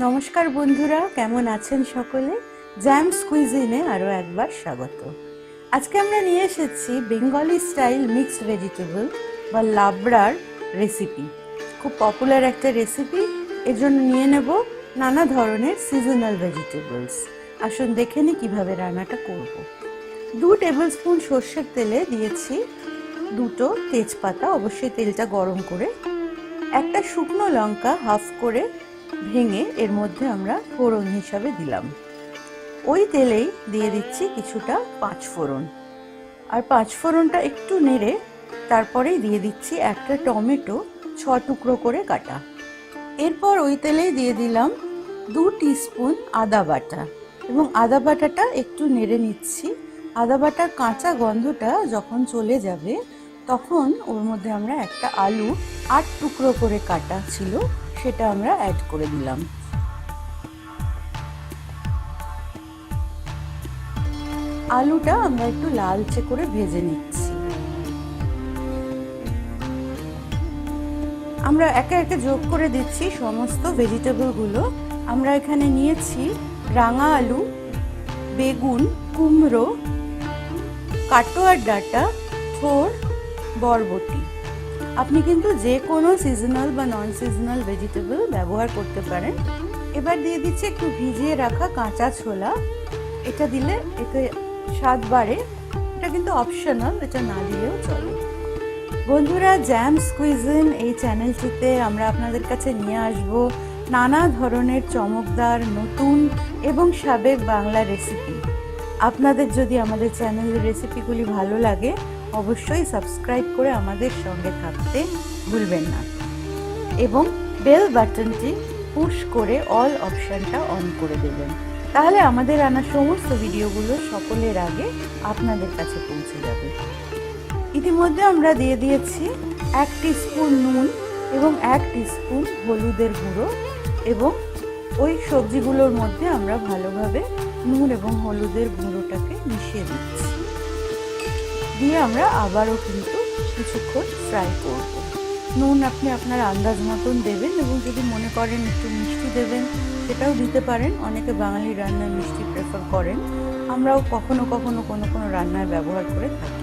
নমস্কার বন্ধুরা, কেমন আছেন সকলে? জ্যামস কুইজিনে আরও একবার স্বাগত। আজকে আমরা নিয়ে এসেছি বেঙ্গলি স্টাইল মিক্সড ভেজিটেবল বা লাবড়ার রেসিপি। খুব পপুলার একটা রেসিপি। এর জন্য নিয়ে নেব নানা ধরনের সিজনাল ভেজিটেবলস। আসুন দেখে নিই কীভাবে রান্নাটা করব। 2 টেবিল স্পুন সর্ষের তেলে দিয়েছি 2টো তেজপাতা, অবশ্যই তেলটা গরম করে। একটা শুকনো লঙ্কা হাফ করে ভেঙে এর মধ্যে আমরা ফোড়ন হিসাবে দিলাম। ওই তেলেই দিয়ে দিচ্ছি কিছুটা 5 ফোড়ন, আর 5 ফোড়নটা একটু নেড়ে তারপরেই দিয়ে দিচ্ছি একটা টমেটো 6 টুকরো করে কাটা। এরপর ওই তেলেই দিয়ে দিলাম 2 টিস্পুন আদা বাটা, এবং আদা বাটাটা একটু নেড়ে নিচ্ছি। আদা বাটার কাঁচা গন্ধটা যখন চলে যাবে তখন ওর মধ্যে আমরা একটা আলু 8 টুকরো করে কাটা ছিল সেটা আমরা অ্যাড করে দিলাম। আলুটা আমরা একটু লালচে করে ভেজে নিচ্ছি। আমরা একে একে যোগ করে দিচ্ছি সমস্ত ভেজিটেবলগুলো। আমরা এখানে নিয়েছি রাঙা আলু, বেগুন, কুমড়ো, কাটোয়ার ডাঁটা, থোর, বরবটি। আপনি কিন্তু যে কোনো সিজনাল বা নন সিজনাল ভেজিটেবল ব্যবহার করতে পারেন। এবার দিয়ে দিচ্ছি একটু ভিজিয়ে রাখা কাঁচা ছোলা। এটা দিলে এতে স্বাদ বাড়ে। এটা কিন্তু অপশনাল, এটা না দিলেও চলে। বন্ধুরা, জ্যামস কুইজিন এই চ্যানেলটিতে আমরা আপনাদের কাছে নিয়ে আসব নানা ধরনের চমকদার নতুন এবং সাবেক বাংলা রেসিপি। আপনাদের যদি আমাদের চ্যানেলের রেসিপিগুলি ভালো লাগে অবশ্যই সাবস্ক্রাইব করে আমাদের সঙ্গে থাকতে ভুলবেন না, এবং বেল বাটনটি পুশ করে অল অপশানটা অন করে দেবেন। তাহলে আমাদের আনা সমস্ত ভিডিওগুলো সকলের আগে আপনাদের কাছে পৌঁছে যাবে। ইতিমধ্যে আমরা দিয়ে দিয়েছি 1 টিস্পুন নুন এবং 1 টিস্পুন হলুদের গুঁড়ো, এবং ওই সবজিগুলোর মধ্যে আমরা ভালোভাবে নুন এবং হলুদের গুঁড়োটাকে মিশিয়ে দিচ্ছি। দিয়ে আমরা আবারও কিন্তু কিছুক্ষণ ফ্রাই করব। নুন আপনি আপনার আন্দাজ মতন দেবেন, এবং যদি মনে করেন একটু মিষ্টি দেবেন সেটাও দিতে পারেন। অনেকে বাঙালি রান্নায় মিষ্টি প্রেফার করেন, আমরাও কখনো কখনো কোনো রান্নায় ব্যবহার করে থাকি।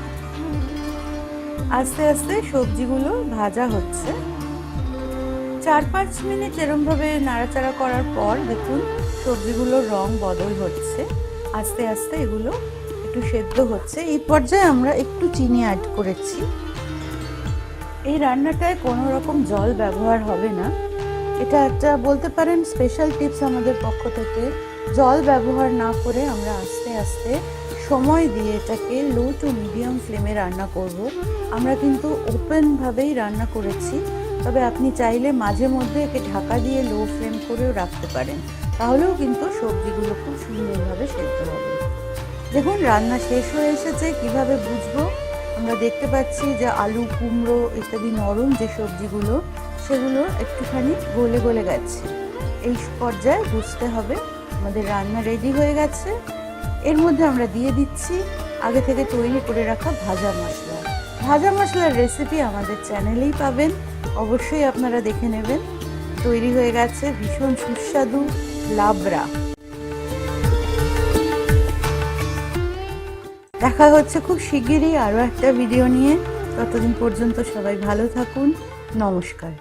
আস্তে আস্তে সবজিগুলো ভাজা হচ্ছে। 4-5 মিনিট এরমভাবে নাড়াচাড়া করার পর দেখুন সবজিগুলোর রং বদল হচ্ছে। আস্তে আস্তে এগুলো একটু সেদ্ধ হচ্ছে। এই পর্যায়ে আমরা একটু চিনি অ্যাড করেছি। এই রান্নাটায় কোনো রকম জল ব্যবহার হবে না। এটা একটা বলতে পারেন স্পেশাল টিপস আমাদের পক্ষ থেকে। জল ব্যবহার না করে আমরা আস্তে আস্তে সময় দিয়ে এটাকে লো টু মিডিয়াম ফ্লেমে রান্না করব। আমরা কিন্তু ওপেনভাবেই রান্না করেছি, তবে আপনি চাইলে মাঝে মধ্যে একে ঢাকা দিয়ে লো ফ্লেম করেও রাখতে পারেন, তাহলেও কিন্তু সবজিগুলো খুব সুন্দরভাবে সেদ্ধ হবে। দেখুন রান্না শেষ হয়ে এসেছে। কিভাবে বুঝবো? আমরা দেখতে পাচ্ছি যে আলু, কুমড়ো ইত্যাদি নরম যে সবজিগুলো সেগুলো একটুখানি গলে গলে গেছে। এই পর্যায়ে বুঝতে হবে আমাদের রান্না রেডি হয়ে গেছে। এর মধ্যে আমরা দিয়ে দিচ্ছি আগে থেকে তৈরি করে রাখা ভাজা মশলা। ভাজা মশলার রেসিপি আমাদের চ্যানেলেই পাবেন, অবশ্যই আপনারা দেখে নেবেন। তৈরি হয়ে গেছে ভীষণ সুস্বাদু লাবড়া। দেখা হচ্ছে খুব শিগগিরই আরও একটা ভিডিও নিয়ে। ততদিন পর্যন্ত সবাই ভালো থাকুন। নমস্কার।